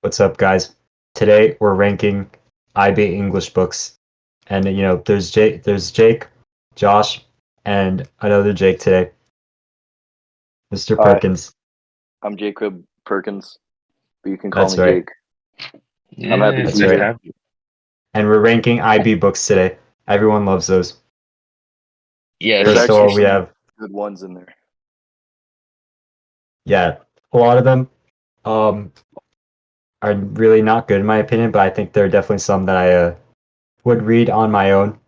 What's up, guys? Today we're ranking IB English books, and there's Jake, Josh, and another Jake today, Mr. Hi, Perkins. I'm Jacob Perkins, but you can call That's me right. Jake. I'm happy Yeah, to That's be nice to right. here. have you. And we're ranking IB books today. Everyone loves those. Yes, There's First of actually all, we some have good ones in there. yeah, a lot of them um are really not good in my opinion, but I think there are definitely some that I would read on my own.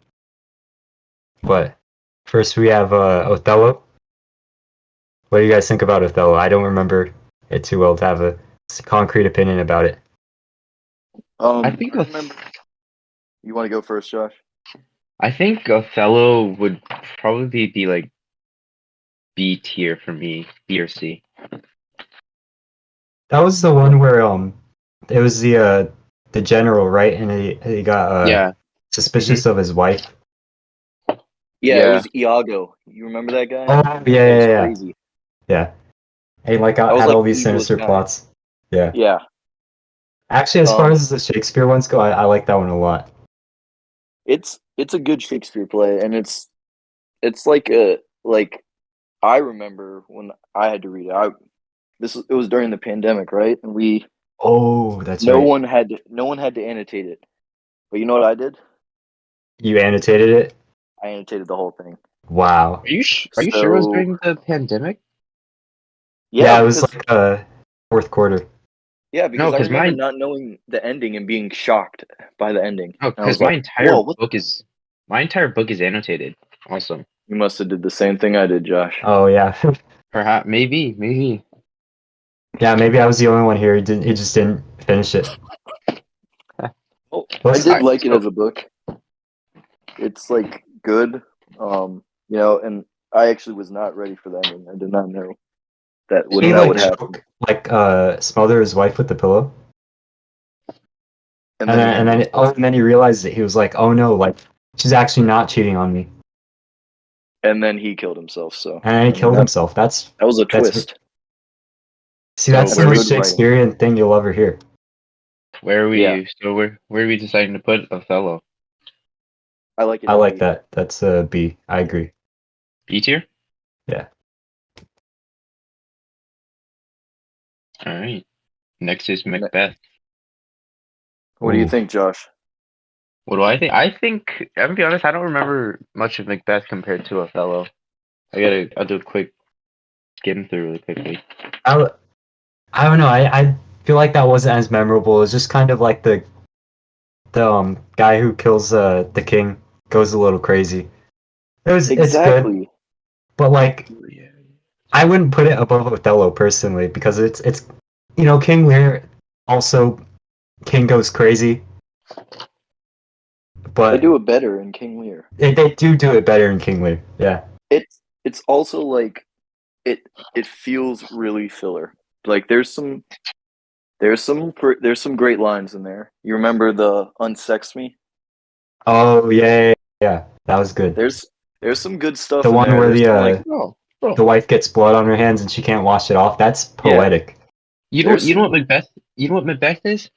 But first we have Othello. What do you guys think about Othello? I don't remember it too well to have a concrete opinion about it. I think I remember. You want to go first, Josh? I think Othello would probably be like B tier for me, B or C. That was the one where it was the general, right? And he got Yeah. suspicious of his wife. Yeah, it Yeah. was Iago. You remember that guy? Oh yeah, It was yeah, yeah, crazy. yeah. He like That was had like all the these evilest sinister guy. plots. Yeah. Yeah. Actually, as far Um, as the Shakespeare ones go, I like that one a lot. it's a good Shakespeare play, and it's like I remember when I had to read it. It was during the pandemic, right? And Oh, that's right. no one had to annotate it. But you know what I did? You annotated it. I annotated the whole thing. Wow. Are you sure it was So during the pandemic? yeah, Yeah, it was because like fourth quarter. Yeah, No, because I because remember mine not knowing the ending and being shocked by the ending. no, And I was because like, "Whoa, what?" my entire book is annotated. Awesome. You must have did the same thing I did, Josh. Oh yeah, Perhaps maybe. yeah. Maybe I was the only one here. He just didn't finish it. Well, I What's did Alright, like it so as a book. It's like good, and I actually was not ready for the ending. I did not know did he that like would happen. choke, like smother his wife with the pillow? And then he hanged himself. And then he realized that he was like, oh no, like she's actually not cheating on me. And then he killed himself. So And then he I mean killed that himself. That's that was a that's twist. see, so that's the That's most good writing. Shakespearean thing you'll ever hear. where are Yeah, we so where are we deciding to put Othello? I like it I as like B. that. That's B. I agree. B tier? Yeah. Alright. Next is Ne- Macbeth. What do you Ooh. think, Josh? What do I think? I think I'm gonna be honest, I don't remember much of Macbeth compared to Othello. I'll do a quick skim through really quickly. I, I don't know. I feel like that wasn't as memorable. It's just kind of like the guy who kills the king goes a little crazy. It's good, Exactly. but like Yeah. I wouldn't put it above Othello personally because it's King Lear also King goes crazy, They but do it better in King Lear. they do it better in King Lear. Yeah. It's also like it it feels really filler. Like there's some great lines in there. You remember the unsex me? Oh yeah, yeah, yeah. That was good. There's there's some good The stuff in one there. where There's some like Oh, bro. the wife gets blood on her hands and she can't wash it off. That's yeah, poetic. there's You know some what Macbeth is?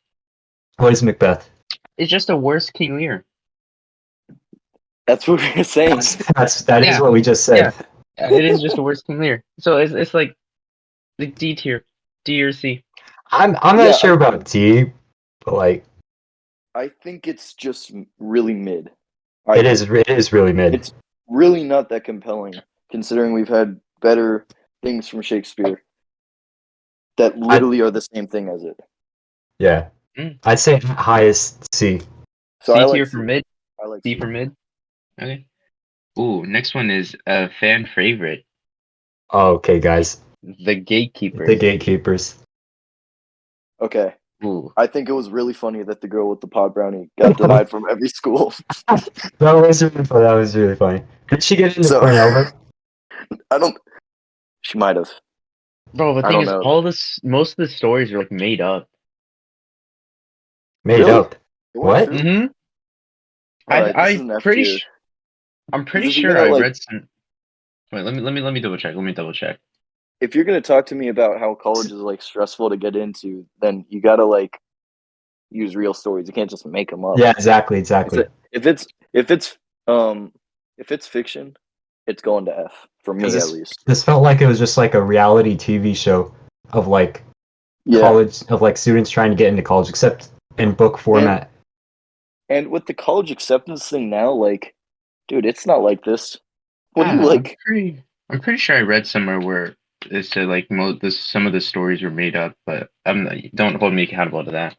What is Macbeth? It's just a worse King Lear. that's what we are saying. That is Yeah, what we just yeah. said. It is just a worse King Lear. So it's like D tier. D or C. I'm not Yeah, sure about D, but like I think it's just really mid. it is really mid. It's really not that compelling considering we've had better things from Shakespeare that I literally are the same thing as it. yeah. Mm. I'd say highest C. So I C like tier for C. mid. I like C C. for mid. Okay. Ooh, next one is a fan favorite. Oh, okay, guys. The The Gatekeepers. gatekeepers. Okay. Ooh. I think it was really funny that the girl with the pot brownie got denied from every school. That was really funny. That was really funny. Did she get into So Cornell though? I don't. She might have. Bro, the I thing don't is know. most of the stories are like made up. Made Really? up. It weren't What? true. Mm-hmm. All right, this is an F tier. I'm Because pretty if you're sure gonna I like, read some. Wait, let me double check. Let me double check. if you're gonna talk to me about how college is like stressful to get into, then you gotta like use real stories. You can't just make them up. Yeah, exactly. If it's fiction, it's going to F for me at least. This felt like it was just like a reality TV show of like college, of like students trying to get into college, except in book format. And with the college acceptance thing now, like, dude, it's not like this. What do you like? I'm pretty sure I read somewhere where it said like some of the stories were made up, but don't hold me accountable to that.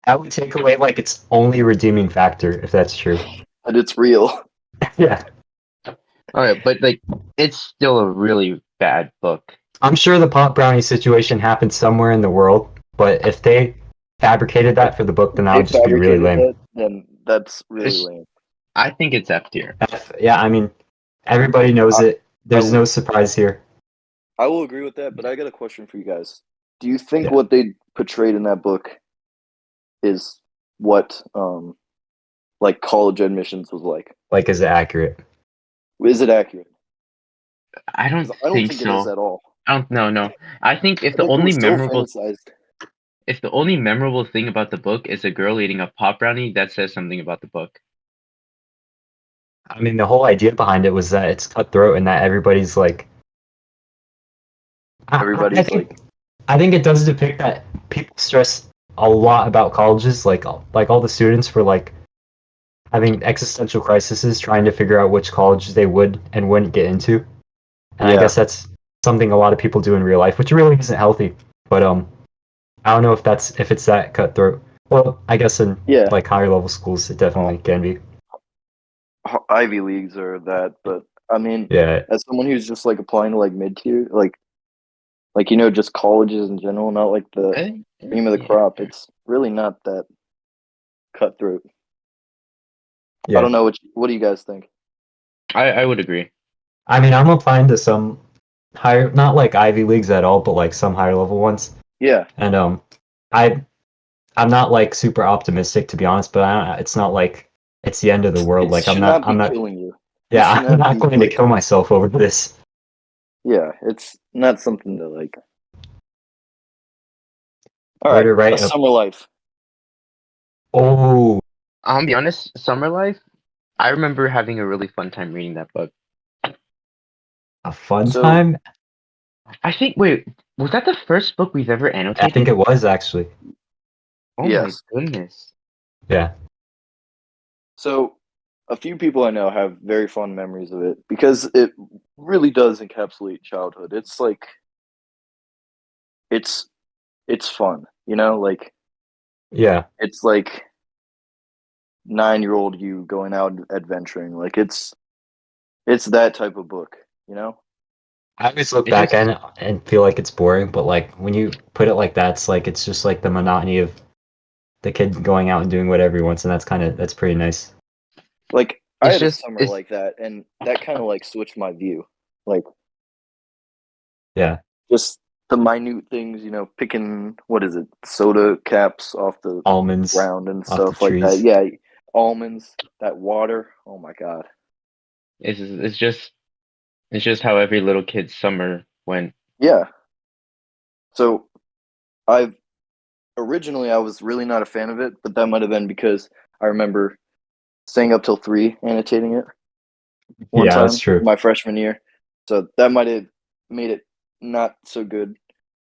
That would take away like its only redeeming factor if that's true. But it's real. Yeah. All right, but like it's still a really bad book. I'm sure the pot brownie situation happened somewhere in the world, but if they fabricated that for the book, then that would just be really lame. Then that's really lame. I think it's F tier. Yeah, I mean, everybody knows it. There's no surprise here. I will agree with that, but I got a question for you guys. Do you think what they portrayed in that book is what like college admissions was like? Like, is it accurate? Is it accurate? I don't think so. It is at all. No. I think if the only memorable thing about the book is a girl eating a pop brownie, that says something about the book. I mean, the whole idea behind it was that it's cutthroat and that everybody's like. I think it does depict that people stress a lot about colleges, like all the students were like having existential crises, trying to figure out which college they would and wouldn't get into. And I guess that's something a lot of people do in real life, which really isn't healthy. But I don't know if it's that cutthroat. Well, I guess in like higher level schools, it definitely can be. Ivy Leagues or that, but I mean, as someone who's just like applying to like mid tier, like just colleges in general, not like the cream of the crop. It's really not that cutthroat. I don't know what do you guys think? I would agree. I mean, I'm applying to some higher, not like Ivy Leagues at all, but like some higher level ones. Yeah. And I'm not like super optimistic to be honest, but it's not like it's the end of the world. Like I'm not killing you. Yeah, I'm not going to kill myself over this. Yeah, it's not something to like. All right, A Summer Life. Oh. I'll be honest, Summer Life, I remember having a really fun time reading that book. A fun time? I think, wait, was that the first book we've ever annotated? I think it was, actually. Oh my goodness. Yeah. So, a few people I know have very fond memories of it because it really does encapsulate childhood. It's like, it's fun, like. Yeah. It's like 9-year-old you going out adventuring. Like it's that type of book, I always look back at it and feel like it's boring, but like when you put it like that, it's just like the monotony of the kid going out and doing whatever he wants, and that's pretty nice. Like I had a summer like that, and that kind of like switched my view. Like, yeah, just the minute things, picking soda caps off the almonds ground and stuff like that. Yeah, almonds, that water. Oh my god, it's just how every little kid's summer went. Yeah. So, originally I was really not a fan of it, but that might have been because I remember staying up till 3 annotating it one time, that's true. My freshman year. So that might have made it not so good.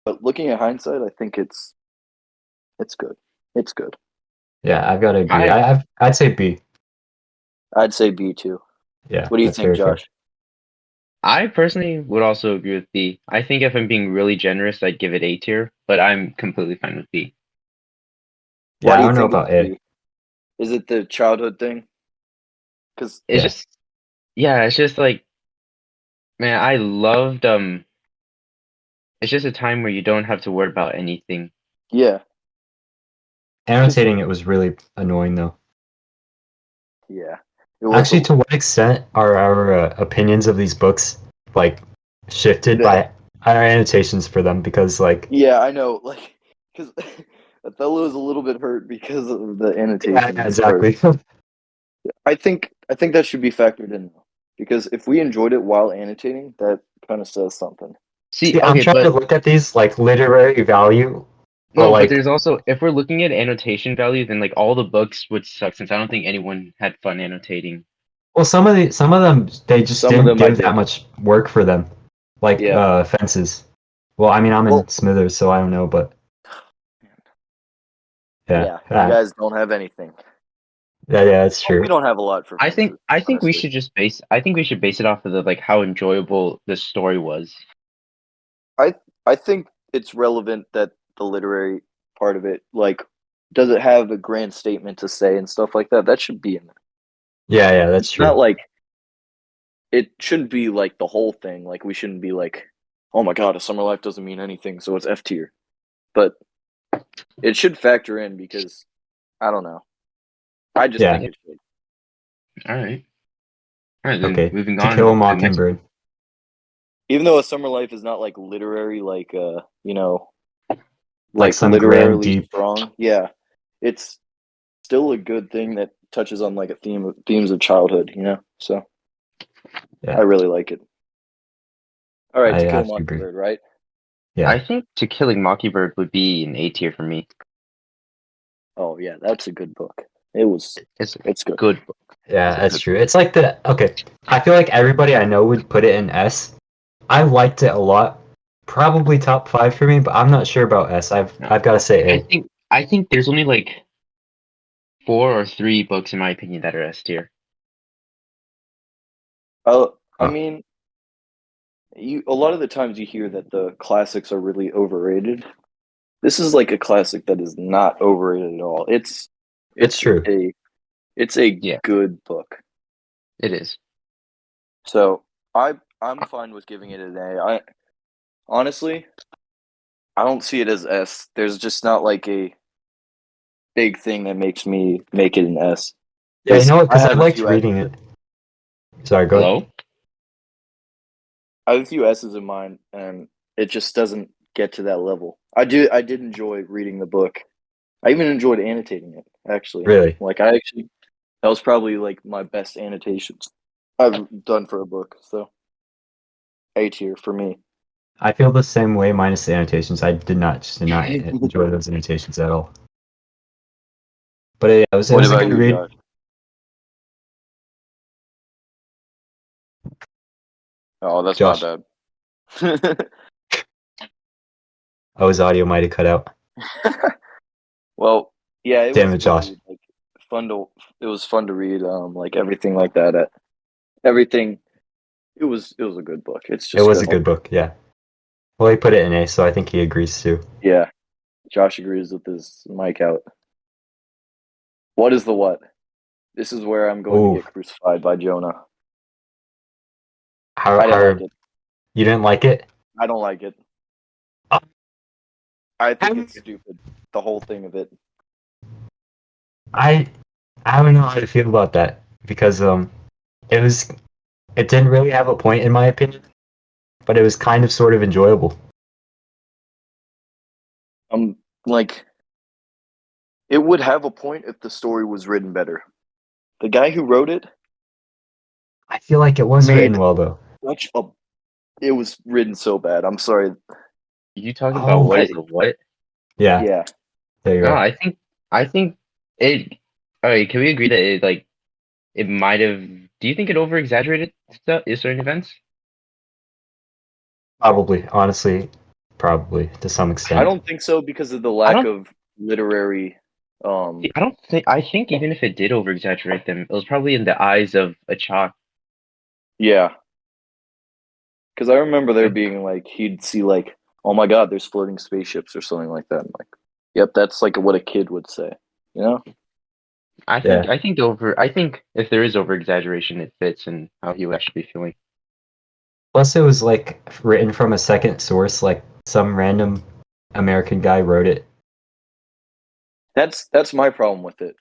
But looking at hindsight, I think it's good. It's good. Yeah, I've got to agree. I'd say B. I'd say B too. Yeah. What do you think, Josh? Fair. I personally would also agree with B. I think if I'm being really generous, I'd give it A tier, but I'm completely fine with B. Yeah, I don't know about A. Is it the childhood thing? Because it's just like, man, I loved it's just a time where you don't have to worry about anything. Yeah. Annotating it was really annoying though. Yeah. Actually, to what extent are our opinions of these books like shifted by our annotations for them? Because like, yeah, I know, like, because Othello is a little bit hurt because of the annotation. Yeah, exactly. I think that should be factored in because if we enjoyed it while annotating, that kind of says something. See, I'm trying to look at these like literary value No, like, but there's also, if we're looking at annotation value, then like all the books would suck since I don't think anyone had fun annotating. well, some of them they just didn't give that much work for them, like fences. Well, I mean, I'm in Smithers, so I don't know, but yeah, you guys don't have anything. Yeah, that's true. We don't have a lot for fences. I think we should just base it off of the like how enjoyable the story was. I think it's relevant that the literary part of it, like, does it have a grand statement to say and stuff like that? That should be in there. Yeah, that's true. Not like it shouldn't be like the whole thing. Like, we shouldn't be like, oh my god, a summer life doesn't mean anything, so it's F tier. But it should factor in because I don't know. I just think it should. All right. Then okay. Moving To on. Kill a Mockingbird. Even though A Summer Life is not like literary, like like some literarily deep strong. Yeah, it's still a good thing that touches on like themes of childhood. So I really like it. All right, To Kill a Mockingbird, right? Yeah, I think To Killing Mockingbird would be an A tier for me. Oh yeah, that's a good book. It's good. Good book. Yeah, that's true. It's like I feel like everybody I know would put it in S. I liked it a lot. Probably top 5 for me, but I'm not sure about S. I've got to say A. I think there's only like 4 or 3 books in my opinion that are S tier. I mean, a lot of the times you hear that the classics are really overrated. This is like a classic that is not overrated at all. It's true. It's a good book. It is. So I'm fine with giving it an A. Honestly, I don't see it as S. There's just not like a big thing that makes me make it an S. Yeah, you know what? Because I liked reading it. Sorry, go ahead. I have a few S's in mind, and it just doesn't get to that level. I did enjoy reading the book. I even enjoyed annotating it, actually. Really? Like, that was probably like my best annotations I've done for a book. So A tier for me. I feel the same way minus the annotations. I did not enjoy those annotations at all. But it was a good read. Josh? Oh, that's Josh. not bad. Oh, his audio might have cut out. Well, yeah, Damn it, Josh. Like, it was fun to read. Like everything like that. Everything. It was a good book. It was a good book. Yeah. Well, he put it in A, so I think he agrees too. Yeah, Josh agrees with his mic out. What is the what? This is where I'm going to get crucified by Jonah. I didn't like it. You didn't like it? I don't like it. I think it's stupid. The whole thing of it. I don't know how to feel about that because it didn't really have a point in my opinion, but it was kind of sort of enjoyable. Like, it would have a point if the story was written better. The guy who wrote it, I feel like it was written well though. It was written so bad. I'm sorry. You talking about what? Yeah. Yeah. There you go. I think it. All right, can we agree that it might have? Do you think it over exaggerated certain events? Probably, honestly, to some extent. I don't think so because of the lack of literary. I think even if it did over exaggerate them, it was probably in the eyes of a child. Yeah. Because I remember there being like, he'd see like, oh my god, there's floating spaceships or something like that. I'm like, yep, that's like what a kid would say, you know? I think if there is over exaggeration, it fits in how he would actually be feeling. Plus, it was like written from a second source, like some random American guy wrote it. That's my problem with it.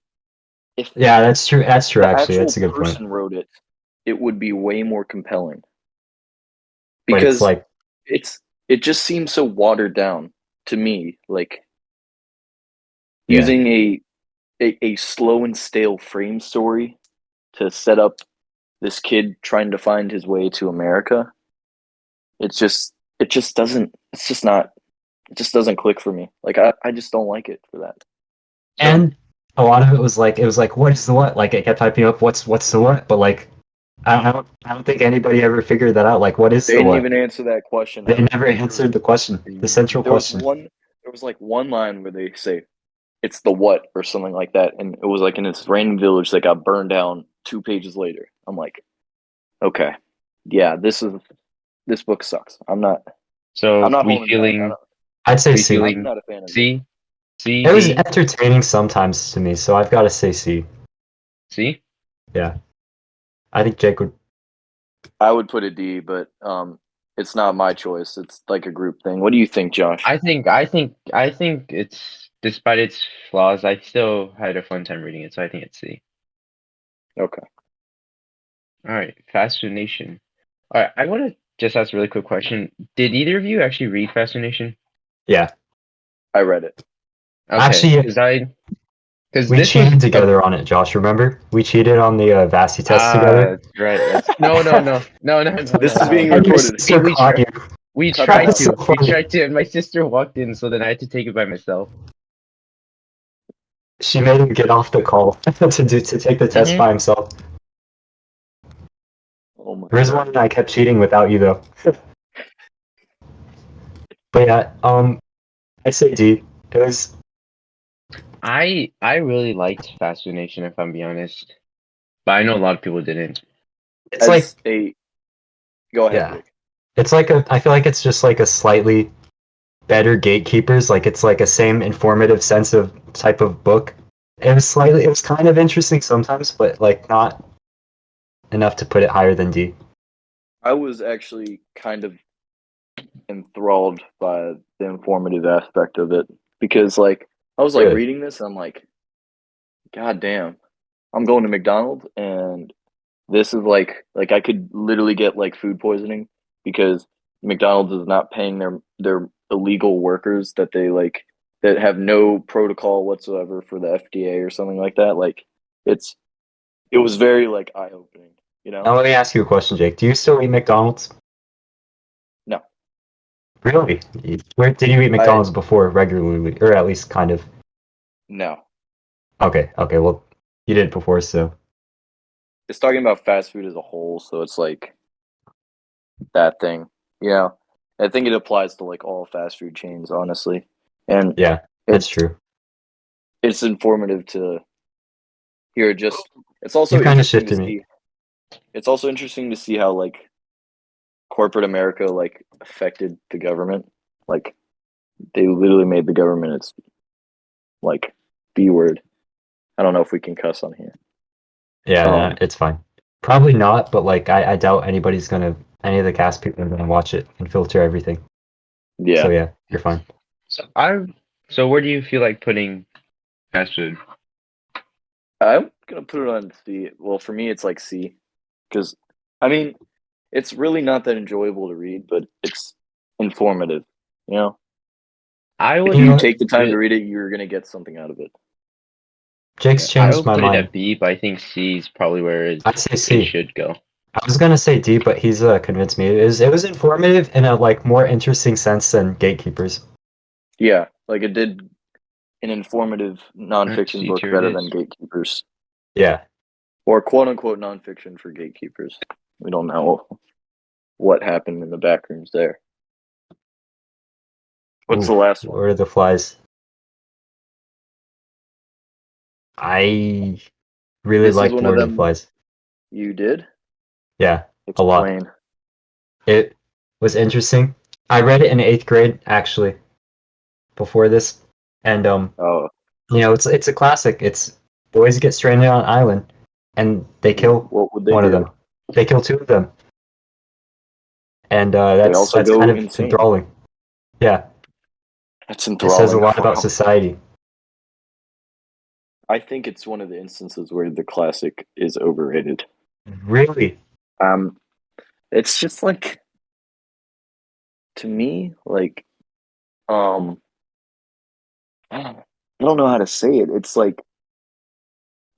That's true. That's true. Actually, that's a good point. If the person wrote it, it would be way more compelling. Because it just seems so watered down to me. Like using a slow and stale frame story to set up this kid trying to find his way to America. It's just not it just doesn't click for me. Like I just don't like it for that. And a lot of it was like what is the what? Like it kept typing up what's the what, but like I don't think anybody ever figured that out. Like what is They the didn't what? even answer that question. They never answered the question, the central question. There was like one line where they say it's the what or something like that, and it was like in this random village that got burned down 2 pages later. I'm like, okay, yeah, this book sucks. I'm not we feeling. I'd say C. I'm not a fan of C. C. It was entertaining sometimes to me, so I've got to say C. C. Yeah, I think Jake would. I would put a D, but it's not my choice. It's like a group thing. What do you think, Josh? I think it's, despite its flaws, I still had a fun time reading it, so I think it's C. Okay. All right, Fascination. All right, I want to just ask a really quick question. Did either of you actually read Fascination? Yeah, I read it. Okay, actually, because we cheated together on it, Josh. Remember, we cheated on the Vasi test together. Right. No. This is being recorded. We tried to, and my sister walked in, so then I had to take it by myself. She made him get off the call to take the test by himself. Oh my Rizwan and I kept cheating without you though. But yeah, I say D. It was. I really liked Fascination, if I'm being honest, but I know a lot of people didn't. It's like Go ahead. Yeah, it's like I feel like it's just like a slightly better Gatekeepers. Like it's like a same informative sense of type of book. It was kind of interesting sometimes, but like not enough to put it higher than D. I was actually kind of enthralled by the informative aspect of it because like I was like reading this and I'm like, God damn, I'm going to McDonald's and this is like I could literally get like food poisoning because McDonald's is not paying their illegal workers that they like that have no protocol whatsoever for the FDA or something like that. Like it was very like eye opening, you know? Now let me ask you a question, Jake. Do you still eat McDonald's? No. Really? Where did you eat McDonald's before regularly, or at least kind of? No. Okay. Well, you did before, so. It's talking about fast food as a whole, so it's like that thing. Yeah. I think it applies to like all fast food chains, honestly. And yeah, that's true. It's informative to hear it's also you interesting to see. It's also interesting to see how like corporate America like affected the government. Like they literally made the government its like B word. I don't know if we can cuss on here. Yeah, it's fine. Probably not, but like I doubt any of the cast people are gonna watch it and filter everything. Yeah. So yeah, you're fine. So where do you feel like putting fast food? I'm gonna put it on C. Well, for me, it's like C, because I mean, it's really not that enjoyable to read, but it's informative. You know, if you take the time to read it, you're gonna get something out of it. Jake's changed my mind. I would put it at B, but I think C is probably where it should go. I was gonna say D, but he's convinced me. It was informative in a like more interesting sense than Gatekeepers. Yeah, like it did an informative nonfiction book better than Gatekeepers. Yeah. Or quote unquote nonfiction for Gatekeepers. We don't know what happened in the back rooms there. What's the last one? Lord of the Flies. I really liked Lord of the Flies. You did? Yeah, a lot. It was interesting. I read it in 8th grade, actually, before this. And, you know, it's a classic. It's boys get stranded on an island, and they kill one of them. They kill 2 of them. And that's kind of enthralling. Yeah. That's enthralling. It says a lot about society. I think it's one of the instances where the classic is overrated. Really? It's just like, to me, like, I don't know how to say it. It's like,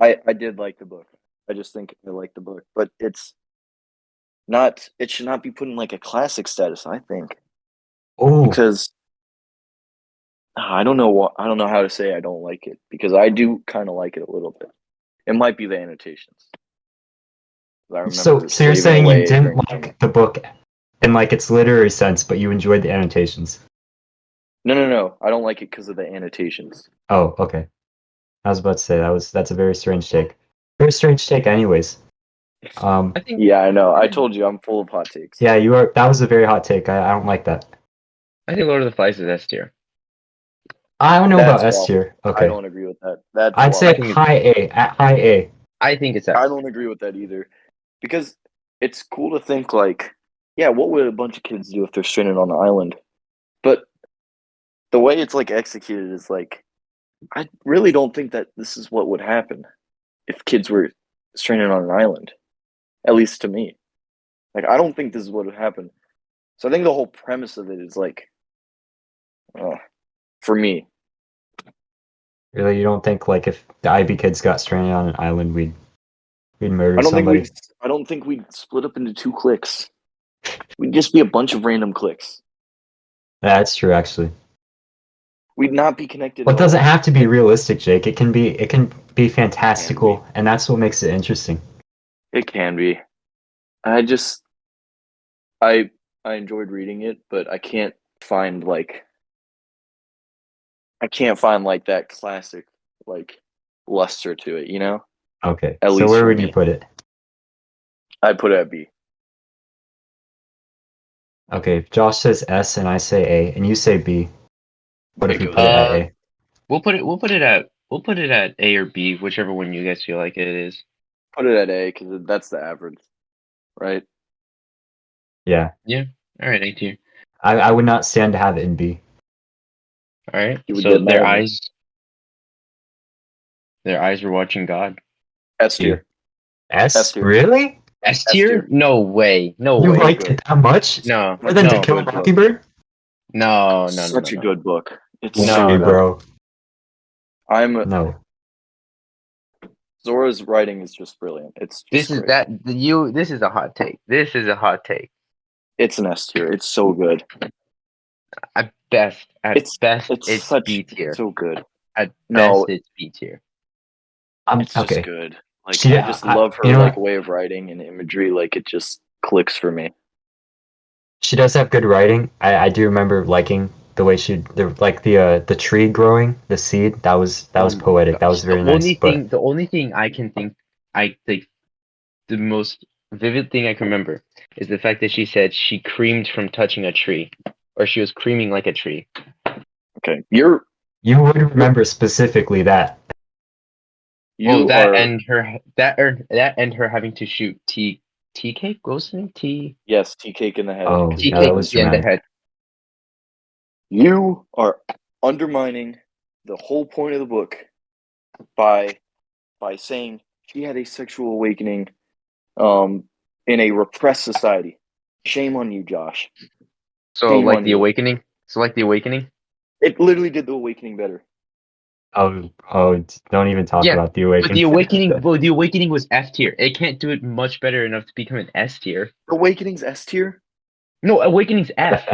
I did like the book. I just think I like the book, but it should not be put in like a classic status, I think. Oh. Because I don't know how to say I don't like it, because I do kind of like it a little bit. It might be the annotations. I remember So you're slaving saying you away didn't during like summer. the book in like its literary sense, but you enjoyed the annotations. No. I don't like it because of the annotations. Oh, okay. I was about to say that's a very strange take. Very strange take, anyways. I think. Yeah, I know. I told you I'm full of hot takes. Yeah, you are. That was a very hot take. I don't like that. I think Lord of the Flies is S tier. I don't know That's about S waffle. tier. Okay. I don't agree with that. That's I'd say waffle. high A. At high A. I think it's S. I don't agree with that either, because it's cool to think like, yeah, what would a bunch of kids do if they're stranded on an island? But the way it's like executed is like, I really don't think that this is what would happen if kids were stranded on an island. At least to me, like, I don't think this is what would happen. So I think the whole premise of it is like, for me. Really, you don't think like if the IB kids got stranded on an island, we'd murder somebody? I don't think we'd split up into 2 cliques. We'd just be a bunch of random cliques. That's true, actually. We'd not be connected. Well, it doesn't have to be realistic, Jake. It can be fantastical, and that's what makes it interesting. It can be. I enjoyed reading it, but I can't find like that classic like luster to it, you know? Okay. At So least where for would me. you put it? I'd put it at B. Okay, if Josh says S and I say A and you say B, what if we put it at A? We'll put it at A or B, whichever one you guys feel like it is. Put it at A because that's the average, right? Yeah. Yeah. All right, A tier. I would not stand to have it in B. All right. You would So get mad at me. their eyes were watching God. S tier. S tier. Really? S tier? No way. No you way. You liked it that much? No. More than To Kill a Mockingbird? No. Such a good book. It's no, bro. No. Zora's writing is just brilliant. It's just great. This is a hot take. This is a hot take. It's an S tier. It's so good. At best, it's B tier. So good. At best, it's B tier. It's just good. Like, I just love her way of writing and imagery. Like, it just clicks for me. She does have good writing. I do remember liking the way the tree growing, the seed. That was poetic. Gosh. That was very nice. The only thing I can think, the most vivid thing I can remember is the fact that she said she creamed from touching a tree, or she was creaming like a tree. Okay, you would remember specifically that. And her having to shoot tea cake, Wilson? Yes, tea cake in the head. Oh, tea yeah, cake that was in the head. You are undermining the whole point of the book by saying she had a sexual awakening in a repressed society. Shame on you, Josh. So like the awakening? It literally did the awakening better. Oh, don't even talk about the awakening. But the awakening was F tier. It can't do it much better enough to become an S tier. Awakening's S tier? No, awakening's F.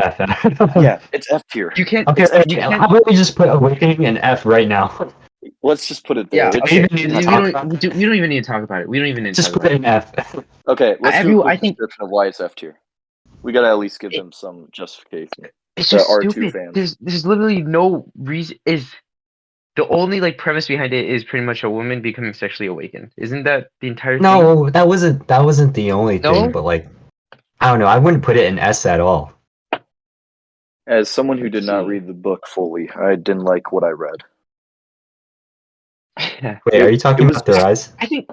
Yeah, it's F tier. You can't. Okay, how about we just put awakening and F right now? Let's just put it there. Yeah, okay. We don't even need to talk about it. We don't even need to just put it in F. Okay, let's do a description of why it's F tier. We gotta at least give them some justification. It's just stupid. There's literally no reason. The only premise behind it is pretty much a woman becoming sexually awakened. Isn't that the entire thing? No, that wasn't the only thing. But I don't know. I wouldn't put it in S at all. As someone who did not read the book fully, I didn't like what I read. Wait, are you talking about their eyes? I think.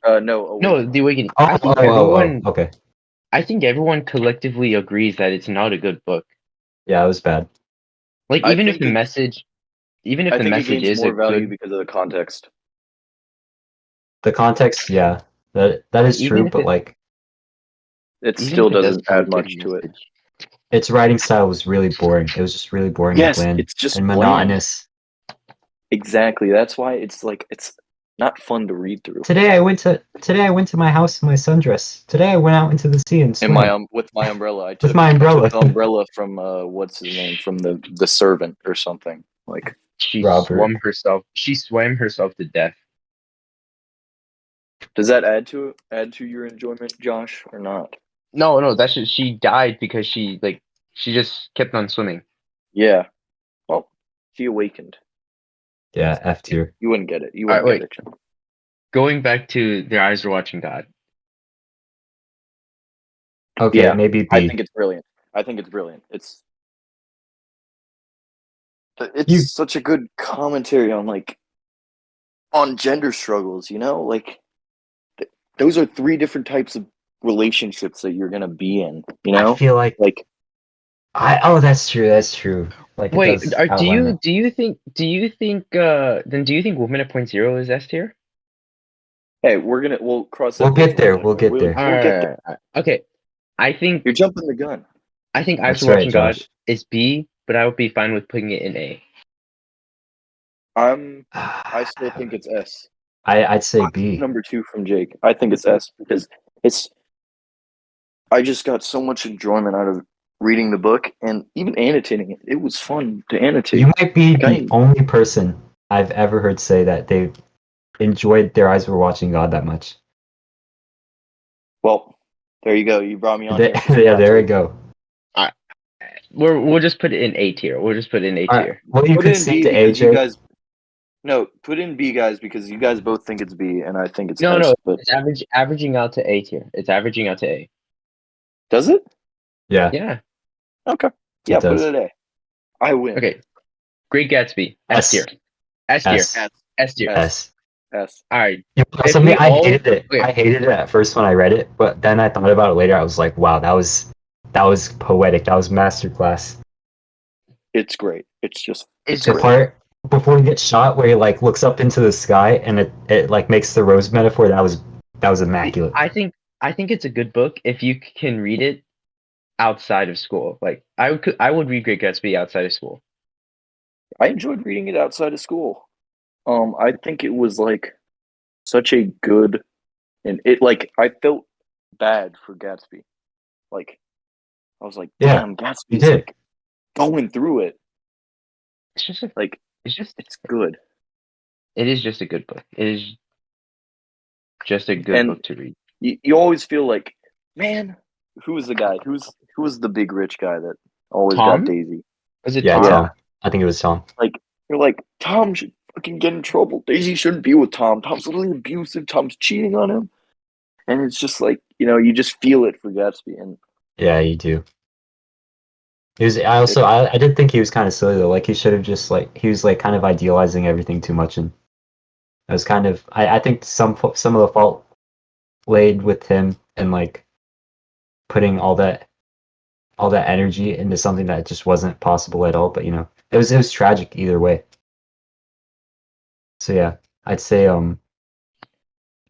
No, the awakening. Okay. I think everyone collectively agrees that it's not a good book. Yeah, it was bad. Even if the message is more value because of the context. The context, yeah, that is true, but it still doesn't add much to it. Its writing style was really boring. It was just really boring and bland. It's just and monotonous. Exactly. That's why it's not fun to read through. Today I went to my house in my sundress. Today I went out into the sea and swam. With my umbrella. I took the umbrella from what's his name, from the servant or something. Like she Robert. swam herself to death. Does that add to your enjoyment, Josh, or not? No, that's just, she died because she just kept on swimming. Yeah. Well, she awakened. Yeah, F tier. You wouldn't get it. You All right, wouldn't get it. Going back to Their Eyes Were Watching God. Okay, Yeah, maybe B. I think it's brilliant. It's such a good commentary on gender struggles, you know? Like those are 3 different types of relationships that you're gonna be in, you know? I feel like that's true. That's true. Like it Wait, does do outline it. you think then do you think Woman at Point Zero is S tier? Hey, we'll cross that We'll bridge get there. when we We'll get there. We'll get there. Okay. I think You're jumping the gun. Eyes That's Were right, Watching God Josh. is B, but I would be fine with putting it in A. I still think it's S. I'd say B. Number 2 from Jake. I think it's S because I just got so much enjoyment out of reading the book and even annotating it. It was fun to annotate. You might be the only person I've ever heard say that they enjoyed Their Eyes Were Watching God that much. Well, there you go. You brought me on. Yeah, there we go. All right. We'll just put it in A tier. We'll just put it in A tier. Well, you could see to AJ. No, put in B, guys, because you guys both think it's B, and I think it's no, S. No, but it's averaging out to A tier. It's averaging out to A. Does it? Yeah. Yeah. Okay. Yeah, put it at A. I win. Okay. Great Gatsby. S tier. S tier. S tier. S. All right. Something I hated it. I hated it at first when I read it, but then I thought about it later. I was like, wow, that was poetic. That was masterclass. It's great. It's the great. Part before he gets shot where he looks up into the sky and it makes the rose metaphor. That was immaculate. I think it's a good book if you can read it outside of school. Like I would read Great Gatsby outside of school. I enjoyed reading it outside of school. I think it was such a good, and I felt bad for Gatsby. I was like, damn, Gatsby's going through it. It's just it's good. It is just a good book. It is just a good book to read. You always feel like, man, who was the guy? Who was the big rich guy that always got Daisy? Was it Tom? Tom. I think it was Tom. You're like, Tom should fucking get in trouble. Daisy shouldn't be with Tom. Tom's literally abusive. Tom's cheating on him. And it's just you just feel it for Gatsby. And yeah, you do. I did think he was kind of silly though. He should have just he was kind of idealizing everything too much, and it was kind of I think some of the fault laid with him and putting all that energy into something that just wasn't possible at all. But it was tragic either way. So yeah, I'd say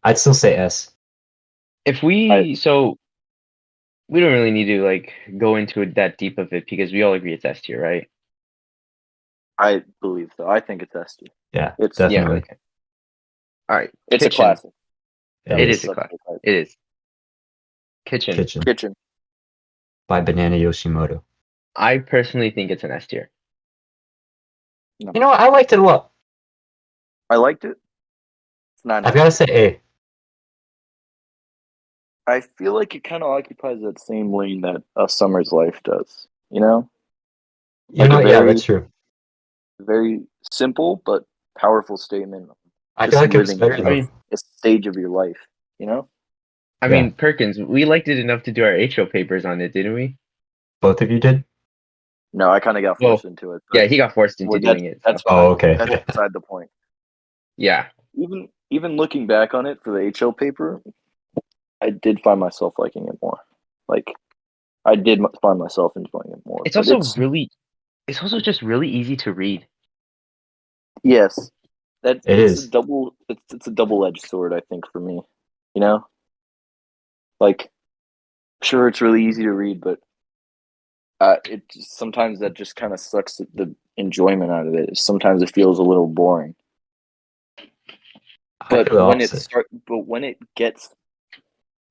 I'd still say S. If we we don't really need to go into it that deep of it because we all agree it's S tier, right? I believe so. I think it's S tier. Yeah, it's definitely. Okay. All right, it's a classic. Yeah, it is a classic. It is. Kitchen. By Banana Yoshimoto. I personally think it's an S tier. No. You know what? I liked it a lot. I liked it. It's not. I've got to say A. I feel like it kind of occupies that same lane that A Summer's Life does. You know? Yeah, that's true. Very simple but powerful statement. I feel like it was better though. A stage of your life, you know? I mean, Perkins, we liked it enough to do our HO papers on it, didn't we? Both of you did? No, I kind of got forced into it. Yeah, he got forced into doing it. That's okay. That's beside the point. Yeah. Even looking back on it for the HO paper, I did find myself liking it more. I did find myself enjoying it more. It's also just really easy to read. Yes, it's a double-edged sword, I think, for me. You know, sure, it's really easy to read, but sometimes that just kind of sucks the enjoyment out of it. Sometimes it feels a little boring. But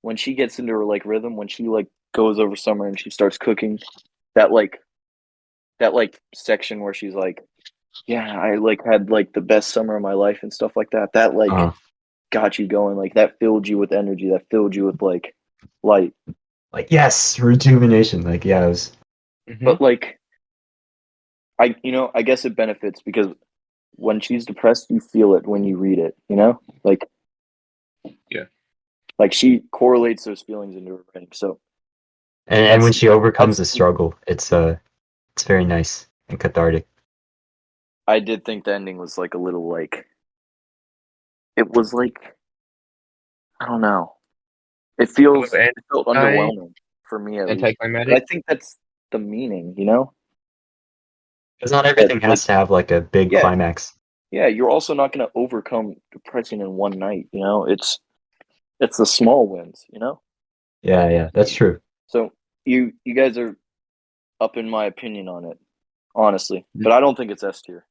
when she gets into her rhythm, when she goes over summer and she starts cooking, that section where she's yeah, I like had like the best summer of my life and stuff like that. That like got you going. Like that filled you with energy. That filled you with like light. Like yes, rejuvenation. Like yeah, it was. But like, I guess it benefits because when she's depressed, you feel it when you read it. Like yeah, like she correlates those feelings into her writing. So, and when she overcomes the struggle, it's very nice and cathartic. I did think the ending was like a little like, it was like, I don't know. It felt underwhelming for me at least. Anticlimactic. I think that's the meaning, Because not everything has to have like a big climax. Yeah, you're also not going to overcome depression in one night. It's the small wins. Yeah, that's true. So you guys are up in my opinion on it, honestly, but I don't think it's S tier.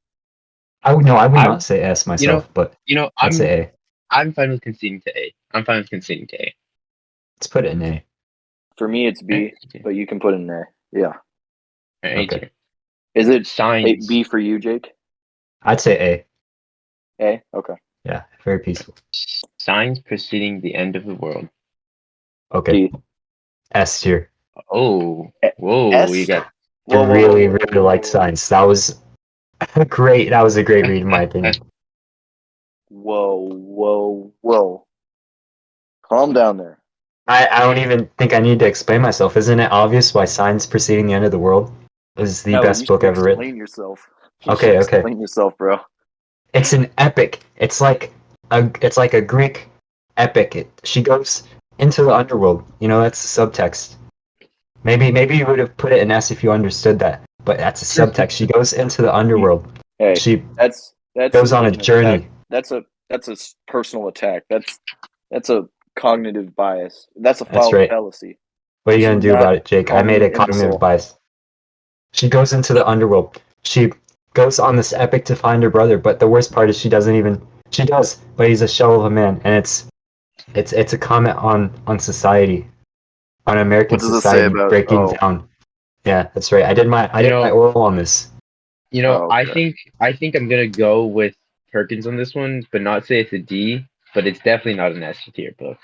I would not say S myself, but I'd say A. I'm fine with conceding to A. Let's put it in A. For me, it's B, but you can put it in A. Yeah. Okay. Is it Signs? B for you, Jake? I'd say A. A? Okay. Yeah, very peaceful. Signs preceding the end of the world. Okay. D. S tier. Oh. Whoa. S? You got. I really liked Signs. That was great. That was a great read, in my opinion. Whoa. Calm down there. I don't even think I need to explain myself. Isn't it obvious why Signs Preceding the End of the World is the best book ever written? Explain yourself. Okay. Explain yourself, bro. It's an epic. It's like a Greek epic. She goes into the underworld. That's the subtext. Maybe you would have put it in S if you understood that. But that's a subtext. She goes into the underworld. Hey, she that's goes on a journey. That's a personal attack. That's a cognitive bias. That's a fallacy. What are you gonna do about it, Jake? I made a cognitive bias. She goes into the underworld. She goes on this epic to find her brother, but the worst part is she does, but he's a shell of a man, and it's a comment on society, on American society breaking down. Yeah, that's right. I did my oral on this. Okay. I think I'm gonna go with Perkins on this one, but not say it's a D, but it's definitely not an S tier book.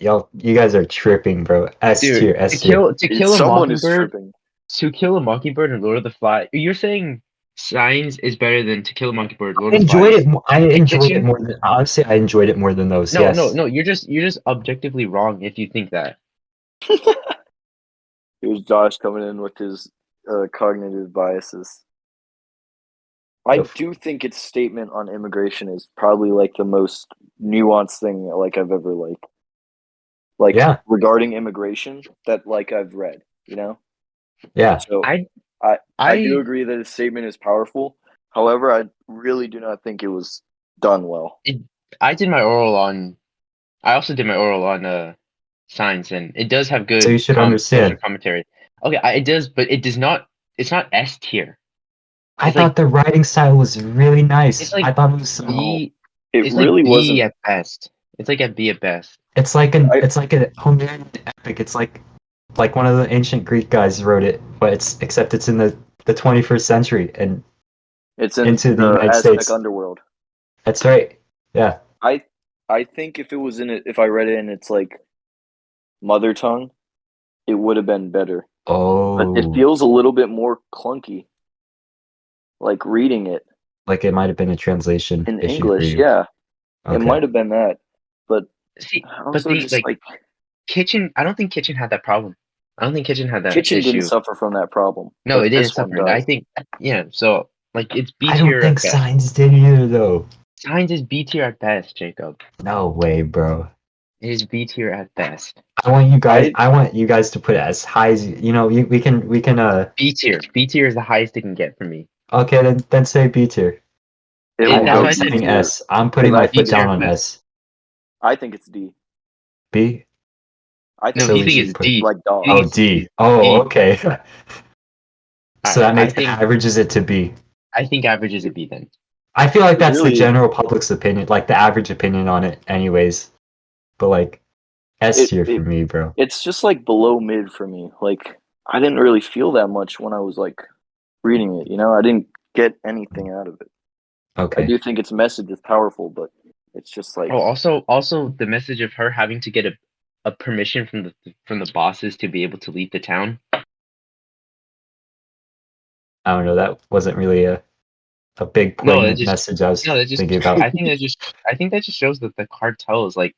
Y'all, you guys are tripping, bro. S tier. To kill a mockingbird. To Kill a Mockingbird and Lord of the Flies. You're saying Signs is better than To Kill a Mockingbird, Lord of the Flies? I enjoyed it more than, honestly, I enjoyed it more than those. No, you're just objectively wrong if you think that. It was Josh coming in with his cognitive biases. I do think its statement on immigration is probably like the most nuanced thing like I've ever regarding immigration that like I've read, Yeah. So I do agree that his statement is powerful. However, I really do not think it was done well. I also did my oral on Signs, and it does have good so you should understand commentary. Okay, it does, but it does not. It's not S tier. I thought the writing style was really nice. I thought it was B. It really wasn't at best. It's like a B at best. It's like a Homeric epic. It's like one of the ancient Greek guys wrote it, but except it's in the 21st century and it's into the United Aztec States underworld. That's right. Yeah. I think if I read it in its like mother tongue, it would have been better. Oh. But it feels a little bit more clunky. Like reading it. Like it might have been a translation in issue English, for you. Yeah. Okay. It might have been that. But Kitchen, I don't think Kitchen had that problem. I don't think Kitchen had that Kitchen issue. Didn't suffer from that problem. No, it didn't suffer. I think, so it's B tier. I don't think Signs did either, though. Signs is B tier at best, Jacob. No way, bro. It is B tier at best. I want you guys to put it as high as we can. B tier. B tier is the highest it can get for me. Okay, then say B tier. I'm saying S. I'm putting my foot down on S. I think it's D. B. I think it's D. Like dog. Oh, D. Oh, okay. So that averages it to B. I think averages it B then. I feel like that's the general public's opinion, like the average opinion on it, anyways. But like S tier for me, bro. It's just like below mid for me. Like I didn't really feel that much when I was like reading it. I didn't get anything out of it. Okay. I do think its message is powerful, but it's just like also the message of her having to get a permission from the bosses to be able to leave the town. I don't know. That wasn't really a big poignant message I was thinking about. I think that just shows that the cartel is like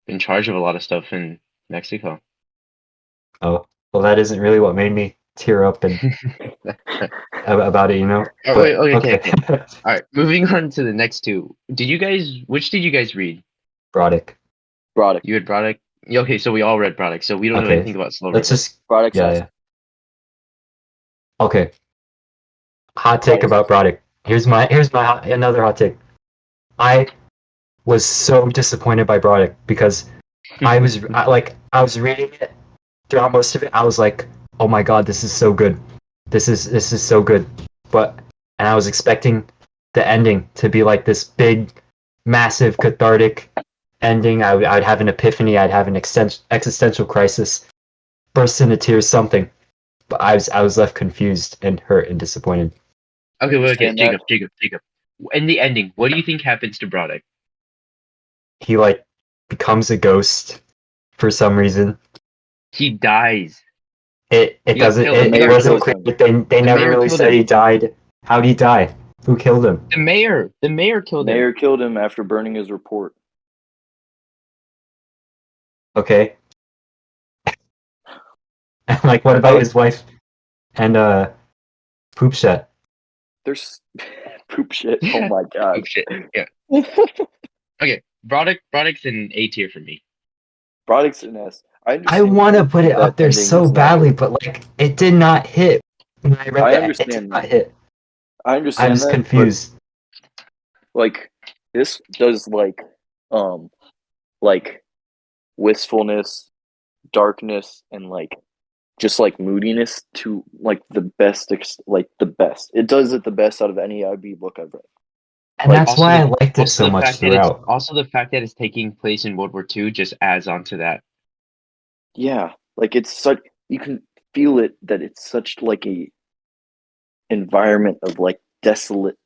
in charge of a lot of stuff in Mexico. Oh, well, that isn't really what made me tear up and about it, you know. Oh, wait, okay. All right, moving on to the next two. Which did you guys read? Brodick. You had Brodick? Okay, so we all read Brodick, so we don't know anything about Slow River. Let's just Brodick. Yeah. Okay. Hot take about Brodick. Here's my another hot take. I was so disappointed by Brodick because I was reading it throughout most of it. I was like, oh my god, this is so good. This is so good. And I was expecting the ending to be like this big, massive, cathartic ending. I'd have an epiphany. I'd have an existential crisis, burst into tears, something. But I was left confused and hurt and disappointed. Okay, Jacob. In the ending, what do you think happens to Brodick? He becomes a ghost for some reason. He dies. It wasn't clear. They never really said he died. How'd he die? Who killed him? The mayor killed him. The mayor killed him after burning his report. Okay. What about his wife and poop shit? There's poop shit. Oh my god. Poop shit. Yeah. Okay, Brodick's an A tier for me. Brodick's an S. I want to put it up there so badly, but it did not hit. When I read that, it did not hit. I understand. I was confused. This does wistfulness, darkness, and just moodiness to the best. The best. It does it the best out of any IB book I've read. And that's why I liked it so much throughout. Also, the fact that it's taking place in World War II just adds on to that. Yeah, it's such, you can feel it, that it's such a environment of desolate,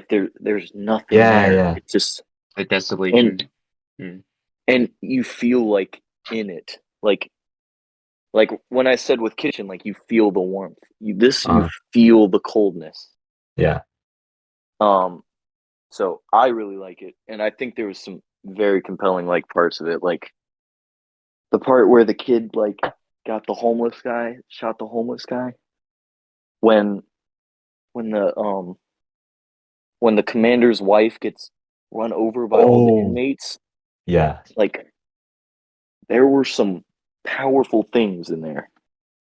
there's nothing there. Yeah. It's just like desolation. And you feel in it. When I said with kitchen, you feel the warmth. You feel the coldness. Yeah. So I really like it, and I think there was some very compelling parts of it, the part where the kid got the homeless guy, shot the homeless guy, when the commander's wife gets run over by all the inmates. Yeah. There were some powerful things in there.